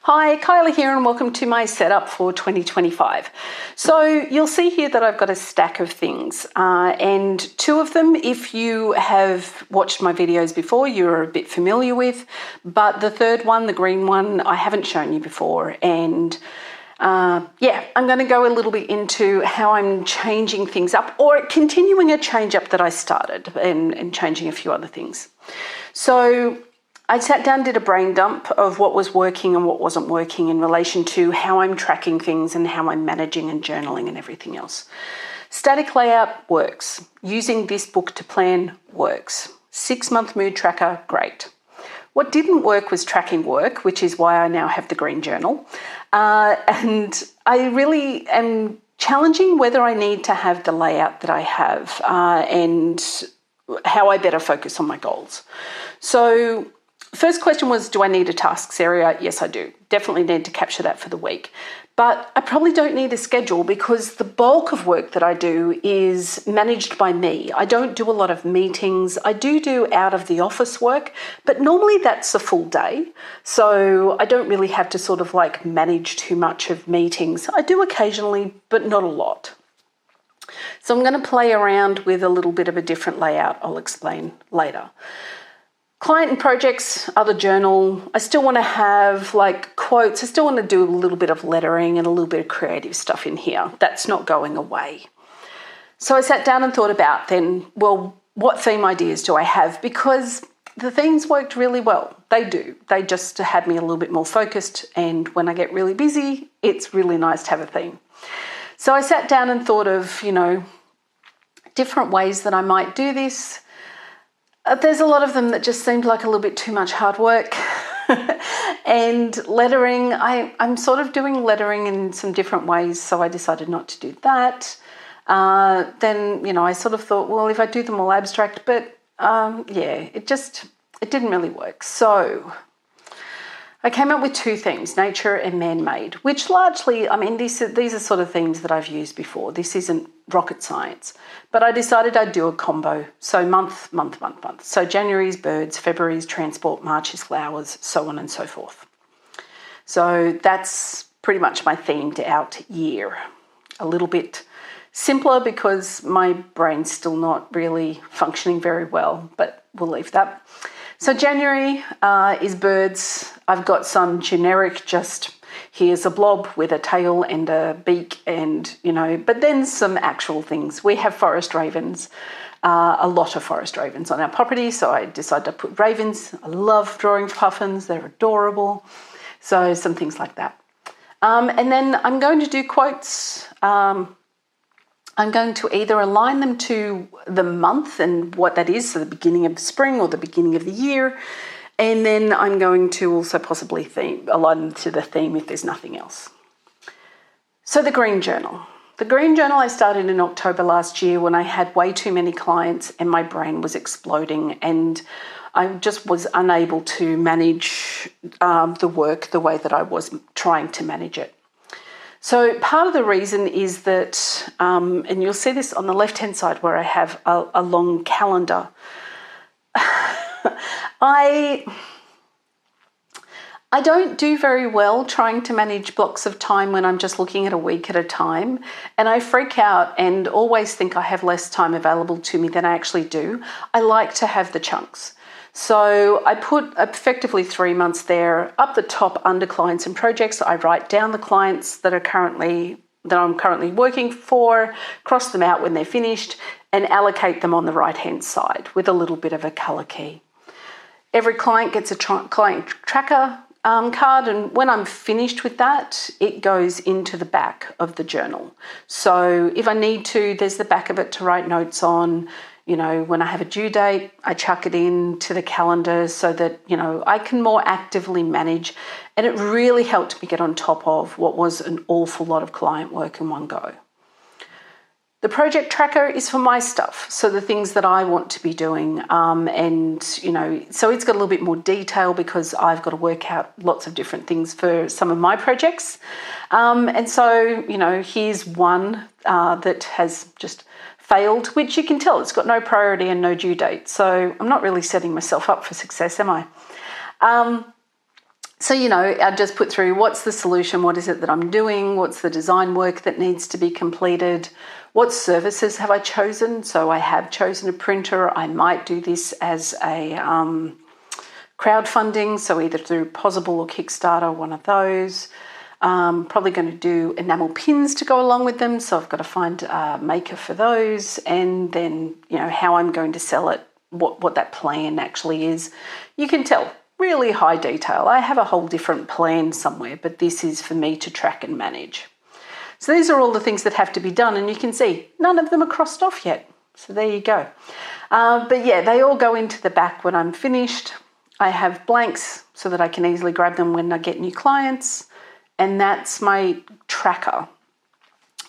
Hi, Kyla here and welcome to my setup for 2025. So you'll see here that I've got a stack of things and two of them, if you have watched my videos before, you're a bit familiar with, but the third one, the green one, I haven't shown you before. And I'm going to go a little bit into how I'm changing things up or continuing a change up that I started and changing a few other things. So I sat down, did a brain dump of what was working and what wasn't working in relation to how I'm tracking things and how I'm managing and journaling and everything else. Static layout works. Using this book to plan works. 6-month mood tracker, great. What didn't work was tracking work, which is why I now have the green journal. And I really am challenging whether I need to have the layout that I have and how I better focus on my goals. So first question was, do I need a tasks area? Yes, I do. Definitely need to capture that for the week. But I probably don't need a schedule because the bulk of work that I do is managed by me. I don't do a lot of meetings. I do out of the office work, but normally that's a full day. So I don't really have to sort of like manage too much of meetings. I do occasionally, but not a lot. So I'm going to play around with a little bit of a different layout. I'll explain later. Client and projects, other journal. I still want to have like quotes. I still want to do a little bit of lettering and a little bit of creative stuff in here. That's not going away. So I sat down and thought about then, well, what theme ideas do I have? Because the themes worked really well. They do. They just had me a little bit more focused. And when I get really busy, it's really nice to have a theme. So I sat down and thought of, different ways that I might do this. There's a lot of them that just seemed like a little bit too much hard work. And lettering, I'm sort of doing lettering in some different ways, so I decided not to do that. Then, I sort of thought, well, if I do them all abstract, but it didn't really work. So I came up with two themes, nature and man-made, which largely, these are sort of themes that I've used before. This isn't rocket science, but I decided I'd do a combo. So month. So January is birds, February is transport, March is flowers, so on and so forth. So that's pretty much my themed out year. A little bit simpler because my brain's still not really functioning very well, but we'll leave that. So January is birds. I've got some generic, just here's a blob with a tail and a beak and, but then some actual things. We have forest ravens, a lot of forest ravens on our property. So I decided to put ravens. I love drawing puffins. They're adorable. So some things like that. And then I'm going to do quotes. I'm going to either align them to the month and what that is, so the beginning of the spring or the beginning of the year, and then I'm going to also possibly align them to the theme if there's nothing else. So the green journal. The green journal I started in October last year when I had way too many clients and my brain was exploding and I just was unable to manage the work the way that I was trying to manage it. So part of the reason is that, and you'll see this on the left-hand side where I have a long calendar. I don't do very well trying to manage blocks of time when I'm just looking at a week at a time, and I freak out and always think I have less time available to me than I actually do. I like to have the chunks. So I put effectively 3 months there. Up the top under clients and projects, I write down the clients that I'm currently working for, cross them out when they're finished, and allocate them on the right-hand side with a little bit of a color key. Every client gets a client tracker card, and when I'm finished with that, it goes into the back of the journal. So if I need to, there's the back of it to write notes on. When I have a due date, I chuck it into the calendar so that, I can more actively manage. And it really helped me get on top of what was an awful lot of client work in one go. The project tracker is for my stuff, so the things that I want to be doing. So it's got a little bit more detail because I've got to work out lots of different things for some of my projects. Here's one that has just failed, which you can tell it's got no priority and no due date. So I'm not really setting myself up for success, am I? So, I just put through what's the solution, what is it that I'm doing, what's the design work that needs to be completed, what services have I chosen. So I have chosen a printer. I might do this as a crowdfunding, so either through Possible or Kickstarter, one of those. Probably going to do enamel pins to go along with them, so I've got to find a maker for those, and then how I'm going to sell it, what that plan actually is. You can tell, really high detail. I have a whole different plan somewhere, but this is for me to track and manage. So these are all the things that have to be done, and you can see none of them are crossed off yet. So there you go. But yeah, they all go into the back when I'm finished. I have blanks so that I can easily grab them when I get new clients. And that's my tracker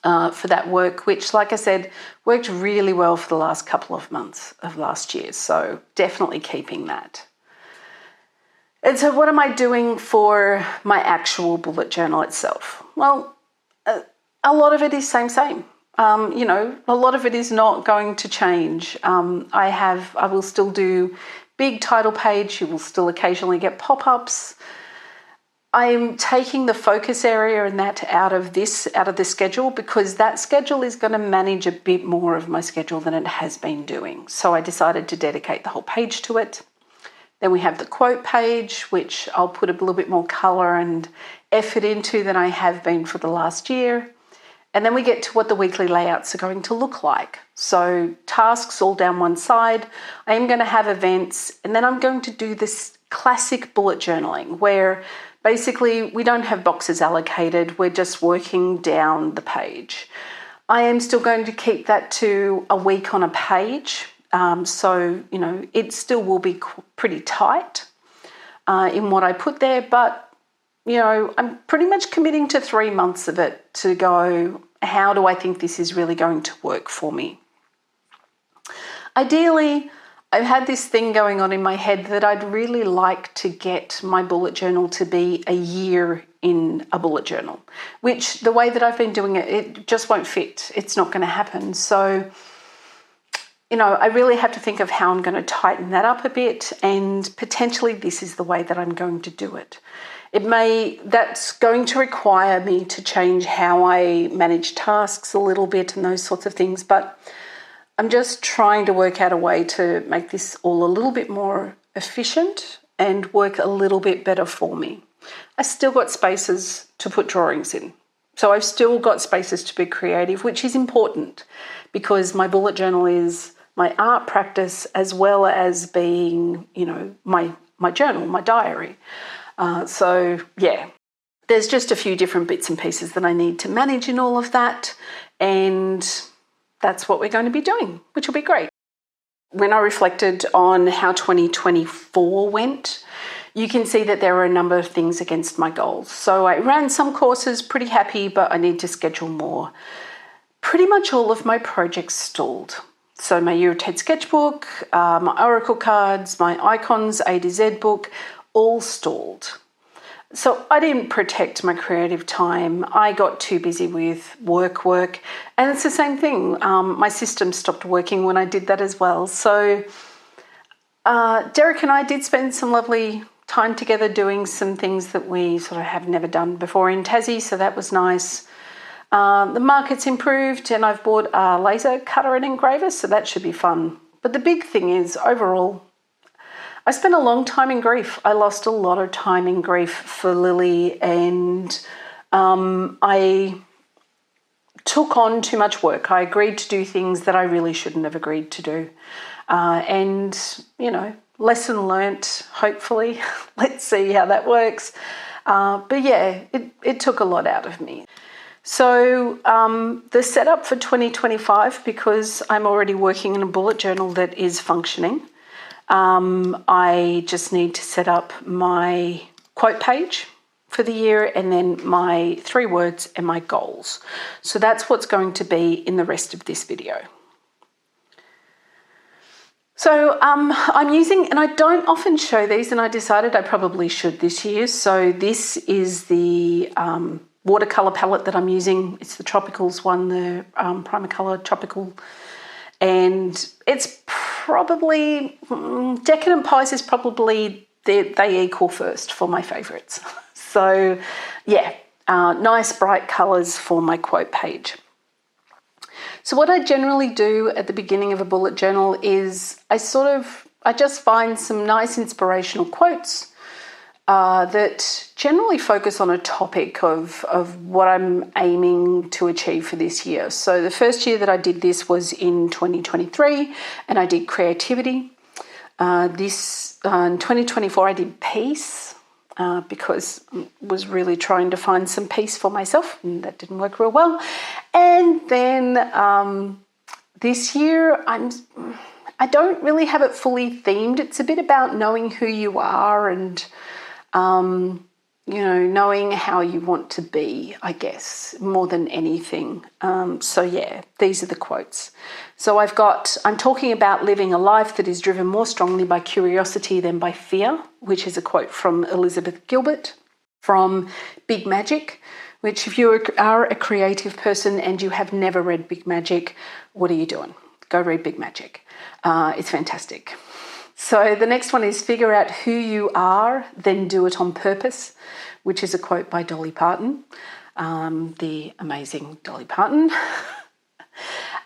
for that work, which, like I said, worked really well for the last couple of months of last year. So definitely keeping that. And so what am I doing for my actual bullet journal itself? Well, a lot of it is same. A lot of it is not going to change. I will still do big title page. You will still occasionally get pop-ups. I'm taking the focus area and that out of the schedule, because that schedule is going to manage a bit more of my schedule than it has been doing. So I decided to dedicate the whole page to it. Then we have the quote page, which I'll put a little bit more colour and effort into than I have been for the last year. And then we get to what the weekly layouts are going to look like. So tasks all down one side. I am going to have events, and then I'm going to do this classic bullet journaling where basically we don't have boxes allocated. We're just working down the page. I am still going to keep that to a week on a page. So, it still will be pretty tight in what I put there, but, I'm pretty much committing to 3 months of it to go, how do I think this is really going to work for me? Ideally, I've had this thing going on in my head that I'd really like to get my bullet journal to be a year in a bullet journal, which the way that I've been doing it, it just won't fit. It's not going to happen. So, I really have to think of how I'm going to tighten that up a bit, and potentially this is the way that I'm going to do it. That's going to require me to change how I manage tasks a little bit and those sorts of things, but I'm just trying to work out a way to make this all a little bit more efficient and work a little bit better for me. I still got spaces to put drawings in. So I've still got spaces to be creative, which is important because my bullet journal is my art practice as well as being, my journal, my diary. So yeah, there's just a few different bits and pieces that I need to manage in all of that. And that's what we're going to be doing, which will be great. When I reflected on how 2024 went, you can see that there were a number of things against my goals. So I ran some courses, pretty happy, but I need to schedule more. Pretty much all of my projects stalled. So my Eurotate sketchbook, my Oracle cards, my icons, A to Z book, all stalled. So I didn't protect my creative time. I got too busy with work. And it's the same thing. My system stopped working when I did that as well. So Derek and I did spend some lovely time together doing some things that we sort of have never done before in Tassie. So that was nice. The market's improved and I've bought a laser cutter and engraver. So that should be fun. But the big thing is overall, I spent a long time in grief. I lost a lot of time in grief for Lily, and I took on too much work. I agreed to do things that I really shouldn't have agreed to do. And, lesson learnt, hopefully. Let's see how that works. But yeah, it took a lot out of me. So the setup for 2025, because I'm already working in a bullet journal that is functioning, I just need to set up my quote page for the year and then my 3 words and my goals. So that's what's going to be in the rest of this video. So I'm using, and I don't often show these, and I decided I probably should this year. So this is the watercolour palette that I'm using. It's the Tropicals one, the Primacolor Tropical. And it's probably, Decadent Pies is probably they equal first for my favourites. So yeah, nice bright colours for my quote page. So what I generally do at the beginning of a bullet journal is I just find some nice inspirational quotes that generally focus on a topic of what I'm aiming to achieve for this year. So the first year that I did this was in 2023, and I did creativity. In 2024 I did peace, because I was really trying to find some peace for myself, and that didn't work real well. And then this year I don't really have it fully themed. It's a bit about knowing who you are and knowing how you want to be, I guess, more than anything. So yeah, these are the quotes. So I'm talking about living a life that is driven more strongly by curiosity than by fear, which is a quote from Elizabeth Gilbert from Big Magic, which if you are a creative person and you have never read Big Magic, what are you doing? Go read Big Magic. It's fantastic. So the next one is figure out who you are, then do it on purpose, which is a quote by Dolly Parton, the amazing Dolly Parton.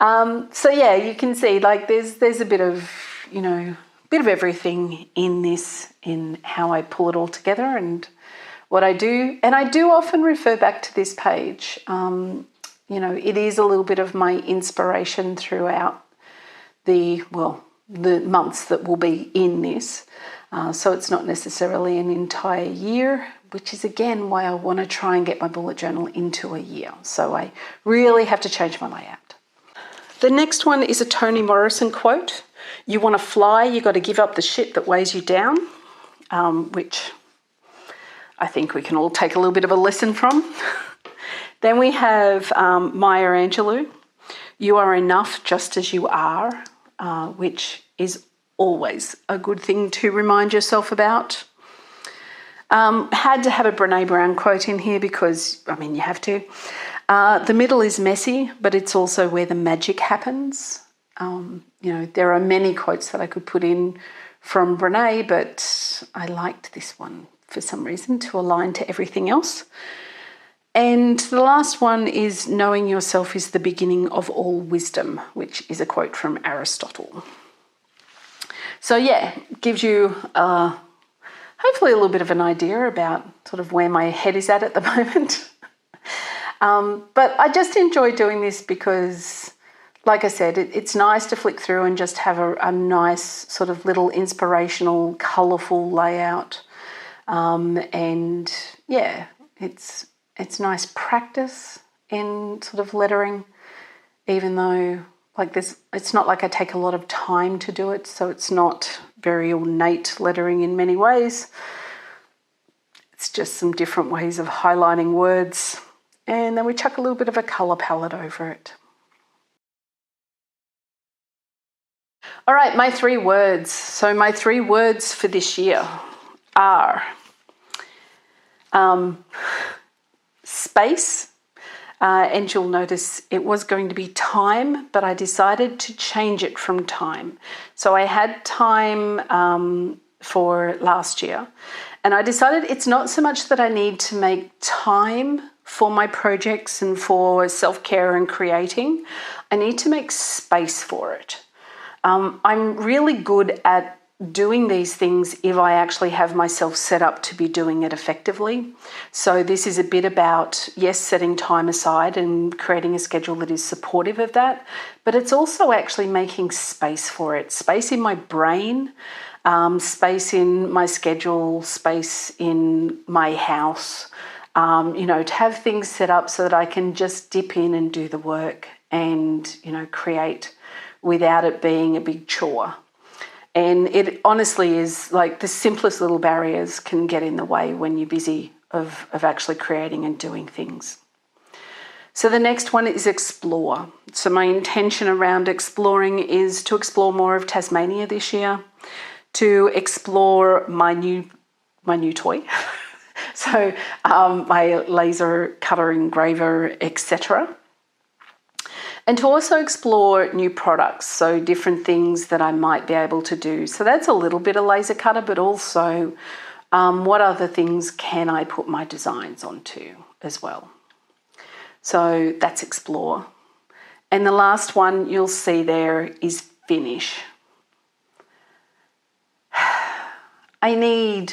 So yeah, you can see like there's a bit of everything in this, in how I pull it all together and what I do. And I do often refer back to this page. It is a little bit of my inspiration throughout the months that will be in this. So it's not necessarily an entire year, which is again why I want to try and get my bullet journal into a year. So I really have to change my layout. The next one is a Toni Morrison quote. You want to fly, you got to give up the shit that weighs you down, which I think we can all take a little bit of a lesson from. Then we have Maya Angelou. You are enough just as you are, which is always a good thing to remind yourself about. Had to have a Brené Brown quote in here because, you have to. The middle is messy, but it's also where the magic happens. There are many quotes that I could put in from Brené, but I liked this one for some reason to align to everything else. And the last one is knowing yourself is the beginning of all wisdom, which is a quote from Aristotle. So yeah, gives you hopefully a little bit of an idea about sort of where my head is at the moment. But I just enjoy doing this because, like I said, it's nice to flick through and just have a nice sort of little inspirational, colourful layout. And yeah, it's nice practice in sort of lettering, even though it's not like I take a lot of time to do it, so it's not very ornate lettering in many ways. It's just some different ways of highlighting words, and then we chuck a little bit of a colour palette over it. All right, my 3 words. So my 3 words for this year are space, and you'll notice it was going to be time, but I decided to change it from time. So I had time for last year, and I decided it's not so much that I need to make time for my projects and for self-care and creating. I need to make space for it. I'm really good at doing these things if I actually have myself set up to be doing it effectively. So this is a bit about, yes, setting time aside and creating a schedule that is supportive of that, but it's also actually making space for it, space in my brain, space in my schedule, space in my house, to have things set up so that I can just dip in and do the work and, create without it being a big chore. And it honestly is like the simplest little barriers can get in the way when you're busy of actually creating and doing things. So the next one is explore. So my intention around exploring is to explore more of Tasmania this year, to explore my new toy. So my laser cutter engraver, etc. and to also explore new products, so different things that I might be able to do. So that's a little bit of laser cutter, but also what other things can I put my designs onto as well. So that's explore. And the last one you'll see there is finish. I need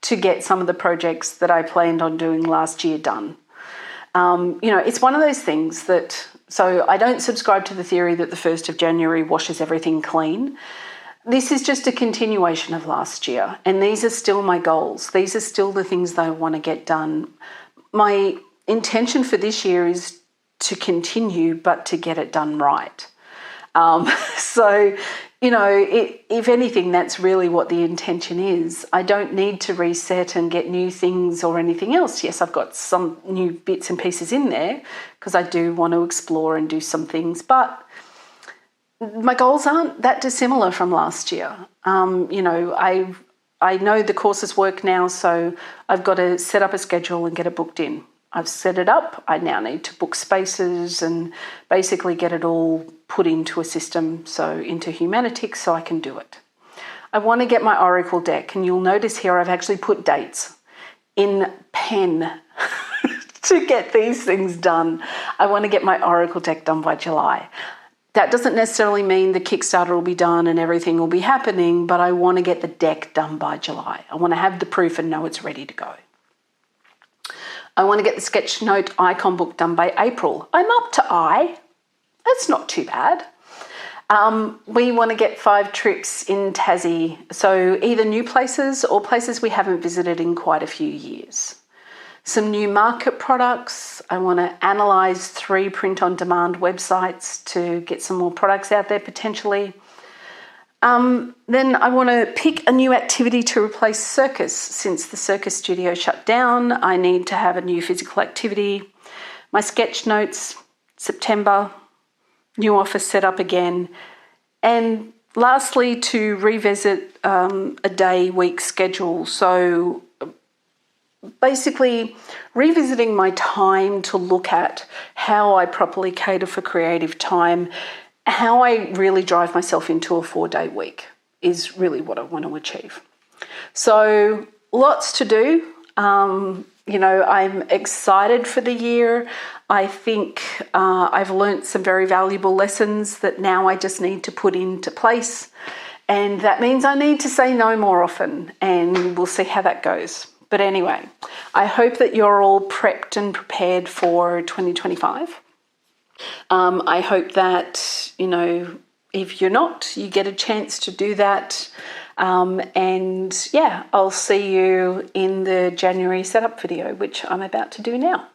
to get some of the projects that I planned on doing last year done. It's one of those things that, so I don't subscribe to the theory that the 1st of January washes everything clean. This is just a continuation of last year, and these are still my goals. These are still the things that I want to get done. My intention for this year is to continue, but to get it done right. If anything, that's really what the intention is. I don't need to reset and get new things or anything else. Yes, I've got some new bits and pieces in there because I do want to explore and do some things, but my goals aren't that dissimilar from last year. I know the courses work now, so I've got to set up a schedule and get it booked in. I've set it up. I now need to book spaces and basically get it all put into a system, so into Humanitix, so I can do it. I want to get my Oracle deck, and you'll notice here I've actually put dates in pen to get these things done. I want to get my Oracle deck done by July. That doesn't necessarily mean the Kickstarter will be done and everything will be happening, but I want to get the deck done by July. I want to have the proof and know it's ready to go. I want to get the sketch note icon book done by April. I'm up to I. That's not too bad. We want to get 5 trips in Tassie, so either new places or places we haven't visited in quite a few years. Some new market products. I want to analyse 3 print-on-demand websites to get some more products out there potentially. Then I want to pick a new activity to replace circus. Since the circus studio shut down, I need to have a new physical activity. My sketch notes, September, new office set up again. And lastly, to revisit a day-week schedule. So basically revisiting my time to look at how I properly cater for creative time, how I really drive myself into a 4-day week is really what I want to achieve. So lots to do. I'm excited for the year. I think I've learnt some very valuable lessons that now I just need to put into place. And that means I need to say no more often, and we'll see how that goes. But anyway, I hope that you're all prepped and prepared for 2025. I hope that, if you're not, you get a chance to do that. I'll see you in the January setup video, which I'm about to do now.